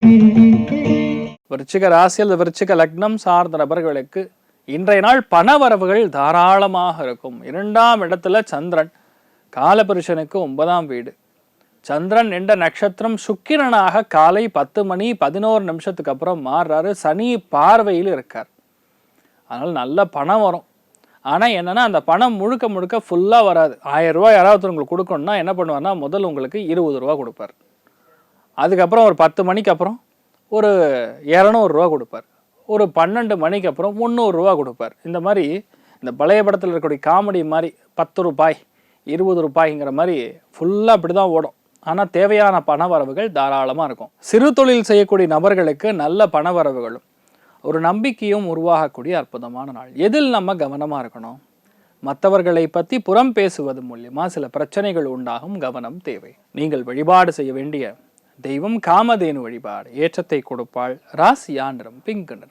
விருச்சிக ராசியில் விருச்சிக லக்னம் சார்ந்த நபர்களுக்கு இன்றைய நாள் பணவரவுகள் தாராளமாக இருக்கும். 2ஆம் இடத்துல சந்திரன், காலபுருஷனுக்கு 9ஆம் வீடு. சந்திரன் என்ற நட்சத்திரம் சுக்கிரனாக காலை 10 மணி 11 நிமிஷத்துக்கு அப்புறம் மாறுறாரு. சனி பார்வையில் இருக்கார். அதனால் நல்ல பணம் வரும். ஆனால் என்னென்னா அந்த பணம் முழுக்க முழுக்க ஃபுல்லாக வராது. 1000 ரூபா யாராவது உங்களுக்கு கொடுக்கணும்னா என்ன பண்ணுவார்னா முதல் உங்களுக்கு 20 ரூபா கொடுப்பார். அதுக்கப்புறம் ஒரு 10 மணிக்கு அப்புறம் ஒரு 200 ரூபா கொடுப்பார். ஒரு 12 மணிக்கு அப்புறம் 300 ரூபா கொடுப்பார். இந்த மாதிரி இந்த பழைய படத்தில் இருக்கக்கூடிய காமெடி மாதிரி 10 ரூபாய் 20 ரூபாய்ங்கிற மாதிரி ஃபுல்லாக அப்படி தான் ஓடும். ஆனால் தேவையான பண வரவுகள் தாராளமாக இருக்கும். சிறு தொழில் செய்யக்கூடிய நபர்களுக்கு நல்ல பண வரவுகளும் ஒரு நம்பிக்கையும் உருவாகக்கூடிய அற்புதமான நாள். எதில் நம்ம கவனமாக இருக்கணும்? மற்றவர்களை பற்றி புறம் பேசுவது மூலியமா சில பிரச்சனைகள் உண்டாகும். கவனம் தேவை. நீங்கள் வழிபாடு செய்ய வேண்டிய தெய்வம் காமதேனு வழிபாடு. ஏற்றத்தை கொடுப்பாள். ராசியா நிறம் பிங்க் நிறம்.